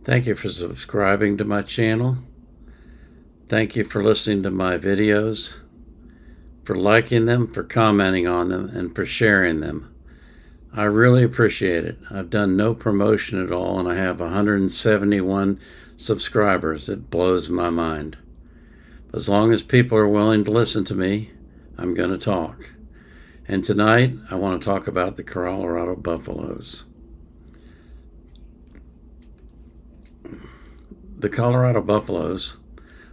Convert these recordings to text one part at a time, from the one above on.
Thank you for subscribing to my channel. Thank you for listening to my videos, for liking them, for commenting on them, and for sharing them. I really appreciate it. I've done no promotion at all, and I have 171 subscribers. It blows my mind. As long as people are willing to listen to me, I'm going to talk. And tonight, I want to talk about the Colorado Buffaloes. The Colorado Buffaloes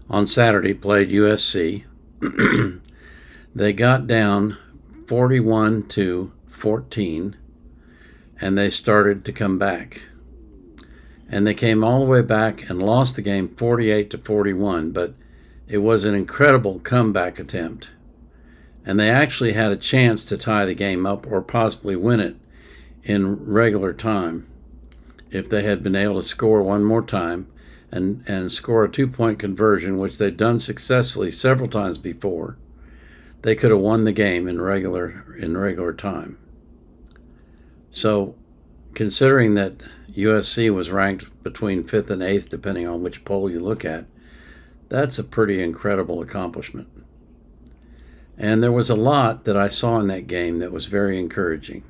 on Saturday played USC. They got down 41-14, and they started to come back. And they came all the way back and lost the game 48-41, but it was an incredible comeback attempt. And they actually had a chance to tie the game up or possibly win it in regular time if they had been able to score one more time and score a 2-point conversion, which they'd done successfully several times before. They could have won the game in regular time. So, considering that USC was ranked between 5th and 8th, depending on which poll you look at, that's a pretty incredible accomplishment. And there was a lot that I saw in that game that was very encouraging.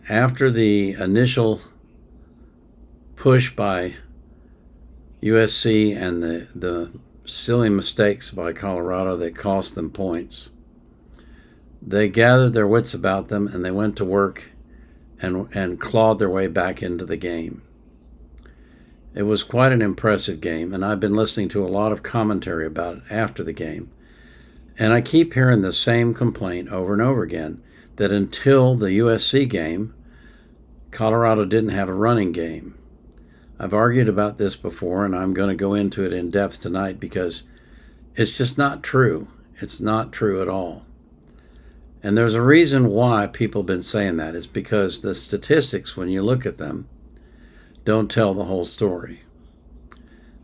After the initial push by USC and the silly mistakes by Colorado that cost them points, they gathered their wits about them and they went to work and clawed their way back into the game. It was quite an impressive game, and I've been listening to a lot of commentary about it after the game. And I keep hearing the same complaint over and over again, that until the USC game, Colorado didn't have a running game. I've argued about this before, and I'm going to go into it in depth tonight because it's just not true. It's not true at all. And there's a reason why people have been saying that. It's because the statistics, when you look at them, don't tell the whole story.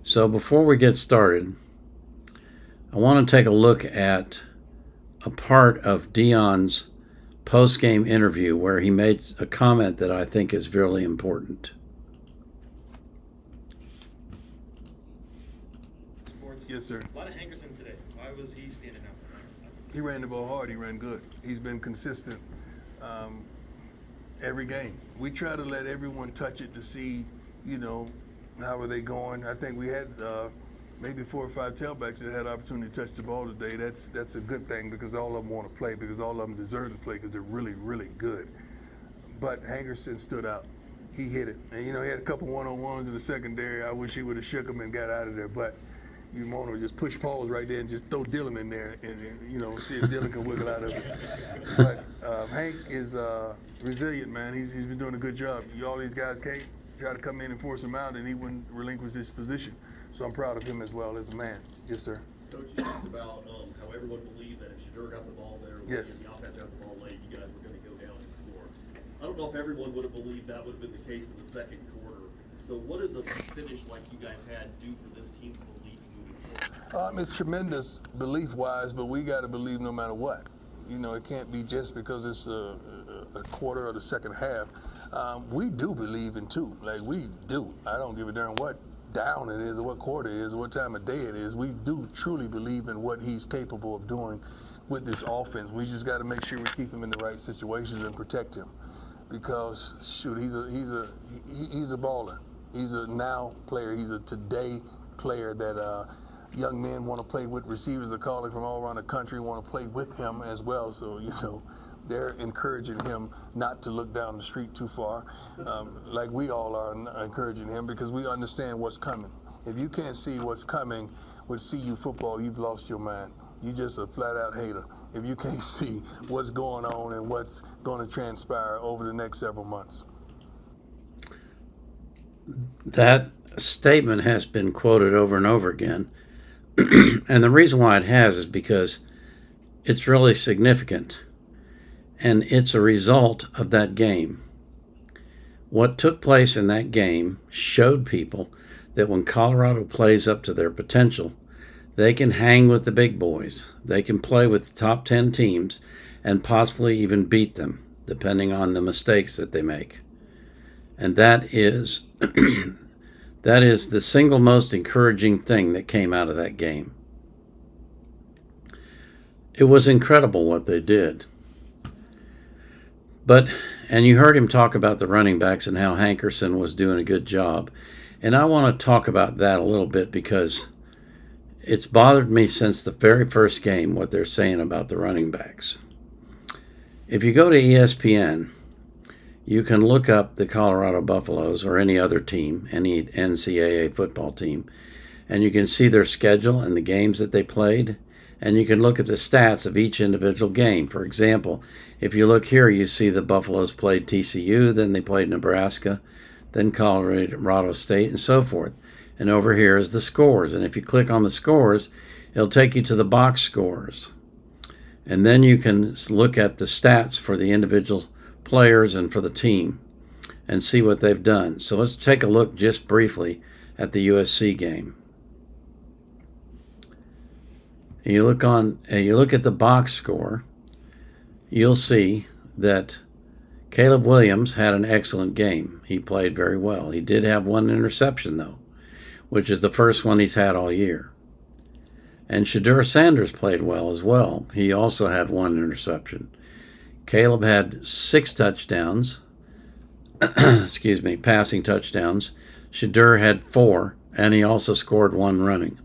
So before we get started, I want to take a look at a part of Deion's post-game interview where he made a comment that I think is really important. Yes, sir. A lot of Hankerson today. Why was he standing out? He ran the ball hard. He ran good. He's been consistent every game. We try to let everyone touch it to see, how are they going. I think we had maybe 4 or 5 tailbacks that had opportunity to touch the ball today. That's a good thing because all of them want to play, because all of them deserve to play because they're really, really good. But Hankerson stood out. He hit it. And, he had a couple one-on-ones in the secondary. I wish he would have shook him and got out of there. But you want to just push pause right there and just throw Dylan in there and see if Dylan can wiggle out of it. But Hank is resilient, man. He's been doing a good job. All these guys came, try to come in and force him out, and he wouldn't relinquish his position. So I'm proud of him as well as a man. Yes, sir. Coach, you talked about how everyone believed that if Shedeur got the ball there, yes, the offense got the ball late, you guys were going to go down and score. I don't know if everyone would have believed that would have been the case in the second quarter. So what does a finish like you guys had do for this team's belief moving forward? It's tremendous belief-wise, but we got to believe no matter what. It can't be just because it's a quarter of the second half. We do believe in 2. Like, we do. I don't give a darn what down it is or what quarter it is or what time of day it is. We do truly believe in what he's capable of doing with this offense. We just got to make sure we keep him in the right situations and protect him, because shoot, he's a baller. He's a now player. He's a today player that young men want to play with. Receivers are calling from all around the country, want to play with him as well. So they're encouraging him not to look down the street too far, like we all are encouraging him, because we understand what's coming. If you can't see what's coming with CU football, you've lost your mind. You're just a flat-out hater if you can't see what's going on and what's going to transpire over the next several months. That statement has been quoted over and over again. And the reason why it has is because it's really significant. And it's a result of that game. What took place in that game showed people that when Colorado plays up to their potential, they can hang with the big boys. They can play with the top 10 teams and possibly even beat them, depending on the mistakes that they make. And that is That is the single most encouraging thing that came out of that game. It was incredible what they did. And you heard him talk about the running backs and how Hankerson was doing a good job. And I want to talk about that a little bit because it's bothered me since the very first game what they're saying about the running backs. If you go to ESPN, you can look up the Colorado Buffaloes or any other team, any NCAA football team, and you can see their schedule and the games that they played, and you can look at the stats of each individual game. For example, if you look here, you see the Buffaloes played TCU, then they played Nebraska, then Colorado State, and so forth. And over here is the scores. And if you click on the scores, it'll take you to the box scores. And then you can look at the stats for the individual players and for the team and see what they've done. So let's take a look just briefly at the USC game. And you look at the box score, you'll see that Caleb Williams had an excellent game. He played very well. He did have one interception, though, which is the first one he's had all year. And Deion Sanders played well as well. He also had one interception. Caleb had 6 touchdowns, passing touchdowns. Shedeur had 4, and he also scored 1 running.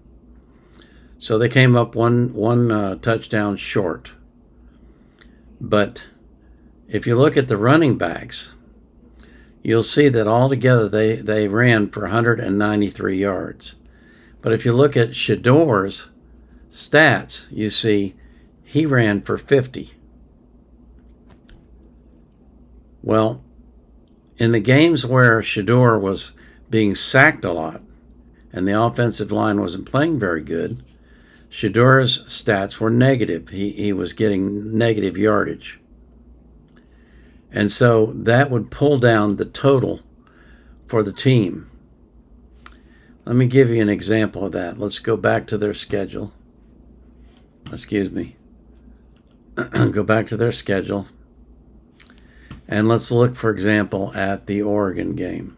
So they came up one touchdown short. But if you look at the running backs, you'll see that altogether they ran for 193 yards. But if you look at Shedeur's stats, you see he ran for 50. Well, in the games where Shedeur was being sacked a lot and the offensive line wasn't playing very good, Shedeur's stats were negative. He was getting negative yardage. And so that would pull down the total for the team. Let me give you an example of that. Let's go back to their schedule. Go back to their schedule. And let's look, for example, at the Oregon game.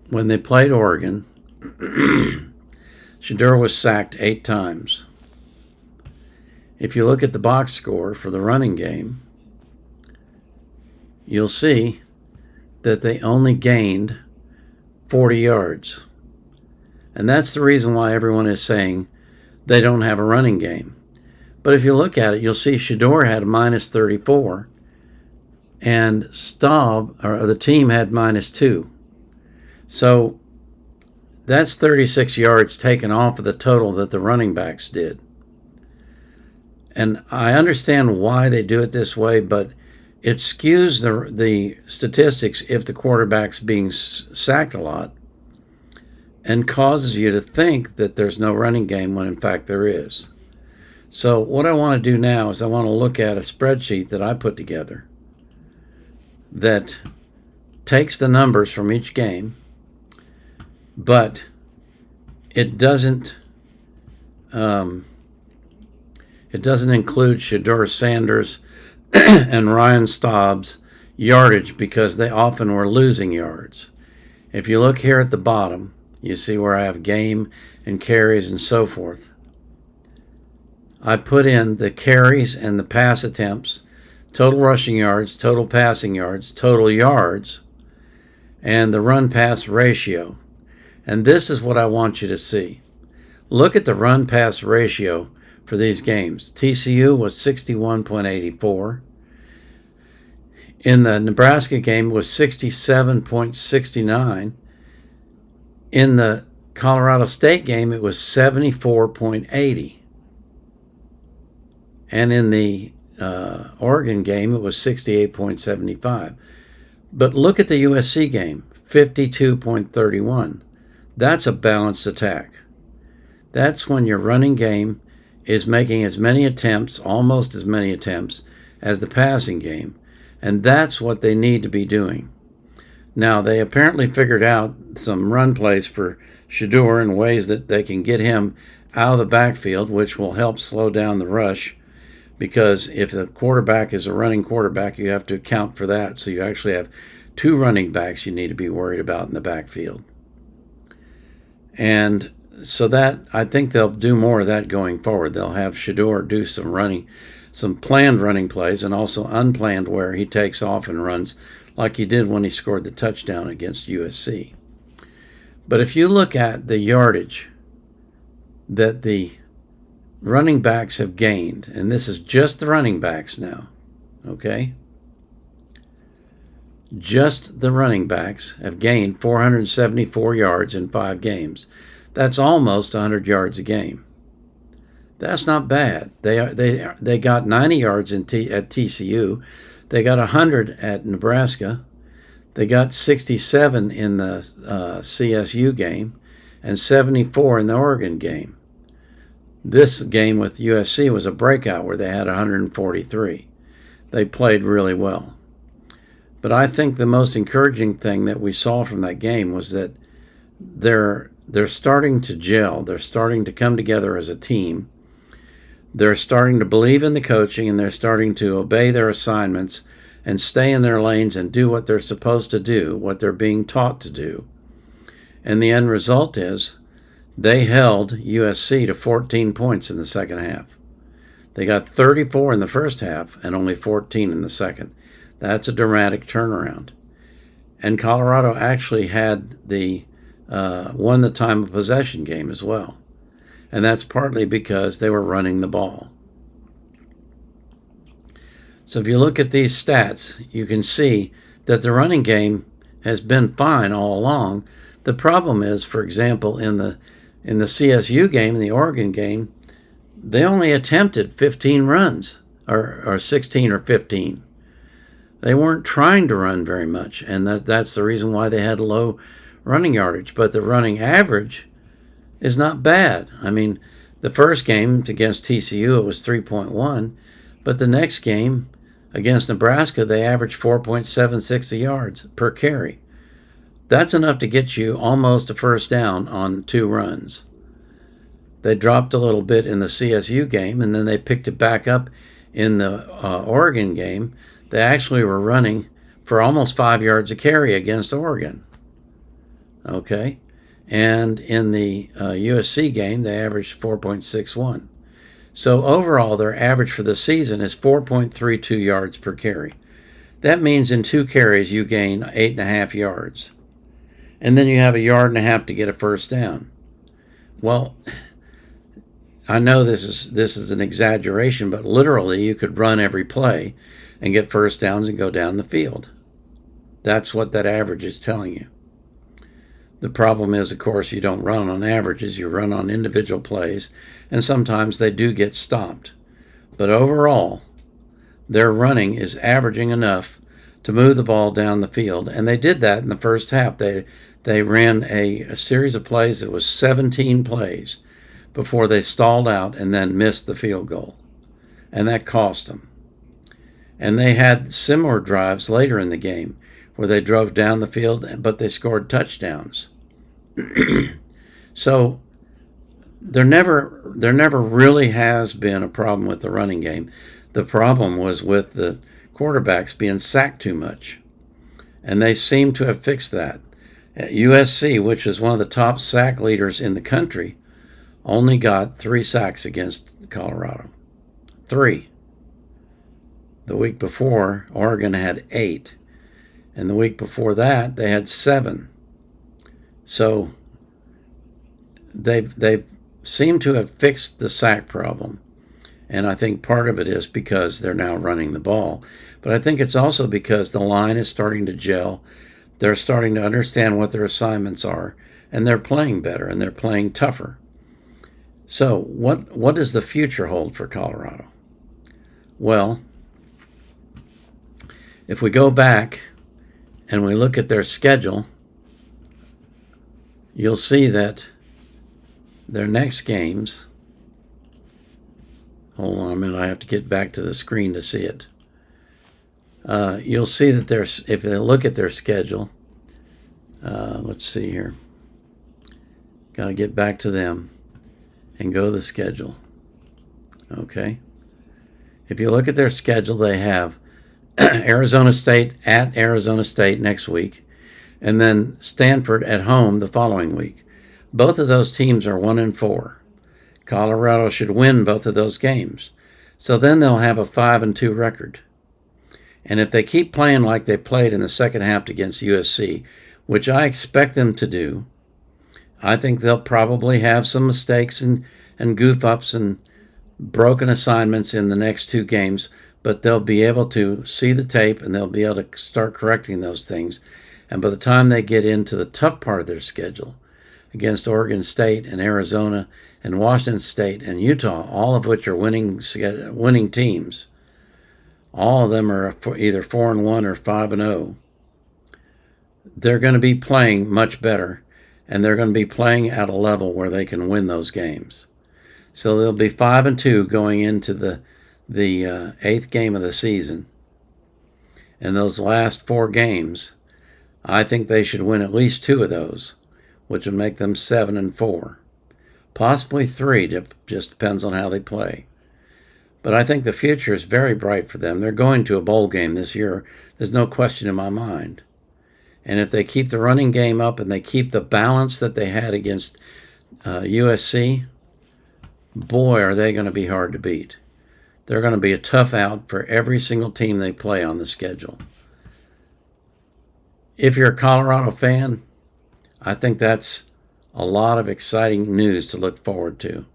When they played Oregon, Shedeur was sacked 8 times. If you look at the box score for the running game, you'll see that they only gained 40 yards. And that's the reason why everyone is saying they don't have a running game. But if you look at it, you'll see Shedeur had a minus 34, and the team had minus 2. So that's 36 yards taken off of the total that the running backs did. And I understand why they do it this way, but it skews the statistics if the quarterback's being sacked a lot and causes you to think that there's no running game when in fact there is. So what I want to do now is I want to look at a spreadsheet that I put together that takes the numbers from each game, but it doesn't include Deion Sanders and Ryan Staub's yardage because they often were losing yards. If you look here at the bottom, you see where I have game and carries and so forth. I put in the carries and the pass attempts, total rushing yards, total passing yards, total yards, and the run-pass ratio. And this is what I want you to see. Look at the run-pass ratio for these games. TCU was 61.84. In the Nebraska game, it was 67.69. In the Colorado State game, it was 74.80. And in the Oregon game, it was 68.75. But look at the USC game, 52.31. That's a balanced attack. That's when your running game is making as many attempts, almost as many attempts, as the passing game. And that's what they need to be doing. Now, they apparently figured out some run plays for Shedeur in ways that they can get him out of the backfield, which will help slow down the rush. Because if the quarterback is a running quarterback, you have to account for that. So you actually have 2 running backs you need to be worried about in the backfield. And so that, I think they'll do more of that going forward. They'll have Shador do some planned running plays, and also unplanned where he takes off and runs like he did when he scored the touchdown against USC. But if you look at the yardage that the running backs have gained, and this is just the running backs now, okay? Just the running backs have gained 474 yards in 5 games. That's almost 100 yards a game. That's not bad. They got 90 yards at TCU. They got 100 at Nebraska. They got 67 in the CSU game and 74 in the Oregon game. This game with USC was a breakout where they had 143. They played really well. But I think the most encouraging thing that we saw from that game was that they're starting to gel. They're starting to come together as a team. They're starting to believe in the coaching, and they're starting to obey their assignments and stay in their lanes and do what they're supposed to do, what they're being taught to do. And the end result is they held USC to 14 points in the second half. They got 34 in the first half and only 14 in the second. That's a dramatic turnaround. And Colorado actually had won the time of possession game as well. And that's partly because they were running the ball. So if you look at these stats, you can see that the running game has been fine all along. The problem is, for example, in the CSU game, in the Oregon game, they only attempted 15 runs, or 16 or 15. They weren't trying to run very much, and that's the reason why they had low running yardage. But the running average is not bad. I mean, the first game against TCU, it was 3.1, but the next game against Nebraska, they averaged 4.76 yards per carry. That's enough to get you almost a first down on 2 runs. They dropped a little bit in the CSU game, and then they picked it back up in the Oregon game. They actually were running for almost 5 yards a carry against Oregon. Okay? And in the USC game, they averaged 4.61. So overall, their average for the season is 4.32 yards per carry. That means in 2 carries, you gain 8.5 yards. And then you have 1.5 yards to get a first down. Well, I know this is an exaggeration, but literally you could run every play and get first downs and go down the field. That's what that average is telling you. The problem is, of course, you don't run on averages, you run on individual plays, and sometimes they do get stopped. But overall, their running is averaging enough to move the ball down the field, and they did that in the first half. They ran a series of plays that was 17 plays before they stalled out and then missed the field goal, and that cost them. And they had similar drives later in the game where they drove down the field, but they scored touchdowns. So there never really has been a problem with the running game. The problem was with the quarterbacks being sacked too much, and they seem to have fixed that. At USC, which is one of the top sack leaders in the country, only got 3 sacks against Colorado. 3. The week before, Oregon had 8. And the week before that, they had 7. So they've seemed to have fixed the sack problem. And I think part of it is because they're now running the ball. But I think it's also because the line is starting to gel. They're starting to understand what their assignments are. And they're playing better, and they're playing tougher. So what does the future hold for Colorado? Well, if we go back and we look at their schedule, you'll see that their next games, hold on a minute, I have to get back to the screen to see it. You'll see that if you look at their schedule, let's see here. Got to get back to them and go to the schedule. Okay. If you look at their schedule, they have Arizona State at Arizona State next week, and then Stanford at home the following week. Both of those teams are 1-4. Colorado should win both of those games. So then they'll have a 5-2 record. And if they keep playing like they played in the second half against USC, which I expect them to do, I think they'll probably have some mistakes and goof-ups and broken assignments in the next two games, but they'll be able to see the tape and they'll be able to start correcting those things. And by the time they get into the tough part of their schedule, against Oregon State and Arizona and Washington State and Utah, all of which are winning teams, all of them are either 4-1 or 5-0. They're going to be playing much better, and they're going to be playing at a level where they can win those games. So they'll be 5-2 going into the eighth game of the season. And those last four games, I think they should win at least two of those, which would make them 7-4. Possibly three, just depends on how they play. But I think the future is very bright for them. They're going to a bowl game this year. There's no question in my mind. And if they keep the running game up and they keep the balance that they had against USC, boy, are they going to be hard to beat. They're going to be a tough out for every single team they play on the schedule. If you're a Colorado fan, I think that's a lot of exciting news to look forward to.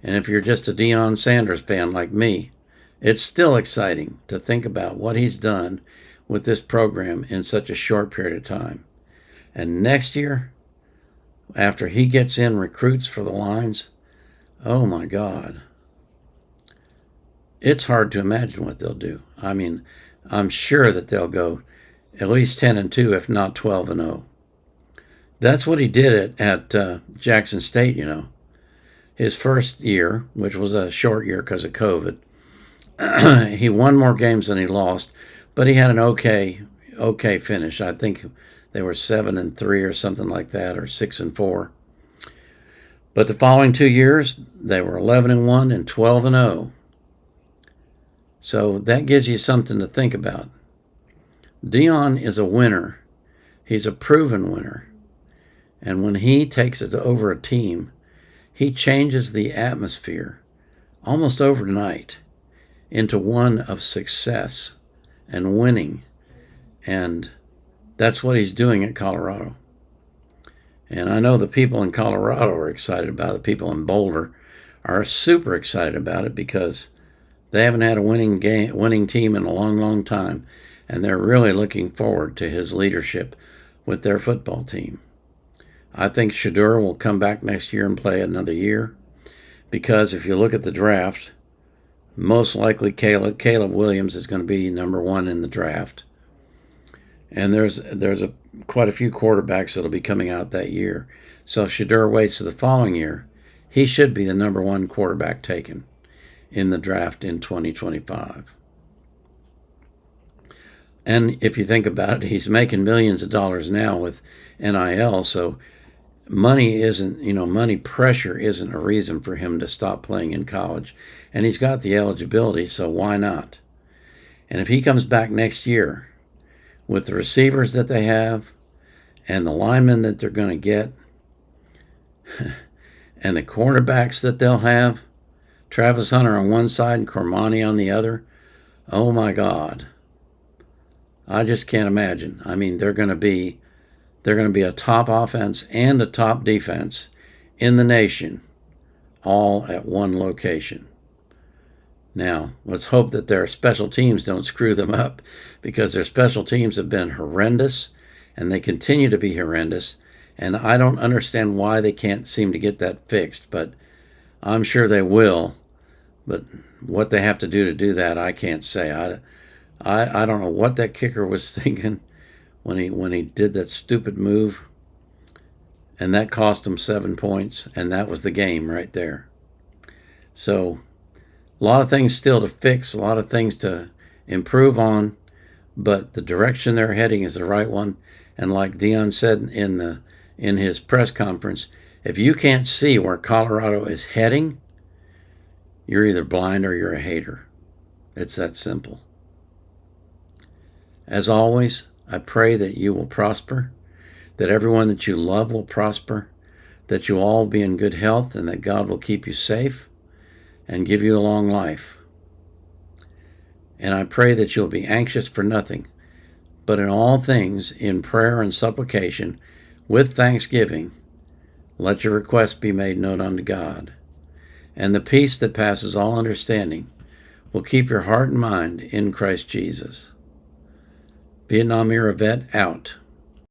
And if you're just a Deion Sanders fan like me, it's still exciting to think about what he's done with this program in such a short period of time. And next year, after he gets in recruits for the lines, oh my God, it's hard to imagine what they'll do. I mean, I'm sure that they'll go at least 10-2, if not 12-0. That's what he did at Jackson State, you know. His first year, which was a short year because of COVID, he won more games than he lost, but he had an okay finish. I think they were 7-3 or something like that, or 6-4. But the following 2 years, they were 11-1 and 12-0. So that gives you something to think about. Deion is a winner. He's a proven winner. And when he takes it over a team, he changes the atmosphere almost overnight into one of success and winning. And that's what he's doing at Colorado. And I know the people in Colorado are excited about it. The people in Boulder are super excited about it because they haven't had a winning team in a long, long time. And they're really looking forward to his leadership with their football team. I think Shedeur will come back next year and play another year because if you look at the draft, most likely Caleb Williams is going to be number one in the draft. And there's quite a few quarterbacks that will be coming out that year. So if Shedeur waits to the following year, he should be the number one quarterback taken in the draft in 2025. And if you think about it, he's making millions of dollars now with NIL, so money pressure isn't a reason for him to stop playing in college. And he's got the eligibility, so why not? And if he comes back next year with the receivers that they have and the linemen that they're going to get and the cornerbacks that they'll have, Travis Hunter on one side and Cormani on the other, oh my God. I just can't imagine. I mean, they're going to be a top offense and a top defense in the nation, all at one location. Now, let's hope that their special teams don't screw them up, because their special teams have been horrendous, and they continue to be horrendous, and I don't understand why they can't seem to get that fixed, but I'm sure they will. But what they have to do that, I can't say. I don't know what that kicker was thinking when he did that stupid move, and that cost him 7 points, and that was the game right there. So a lot of things still to fix, a lot of things to improve on, but the direction they're heading is the right one. And like Deion said in his press conference, if you can't see where Colorado is heading, you're either blind or you're a hater. It's that simple. As always, I pray that you will prosper, that everyone that you love will prosper, that you all be in good health, and that God will keep you safe and give you a long life. And I pray that you'll be anxious for nothing, but in all things, in prayer and supplication, with thanksgiving, let your requests be made known unto God. And the peace that passes all understanding will keep your heart and mind in Christ Jesus. Vietnam era vet out.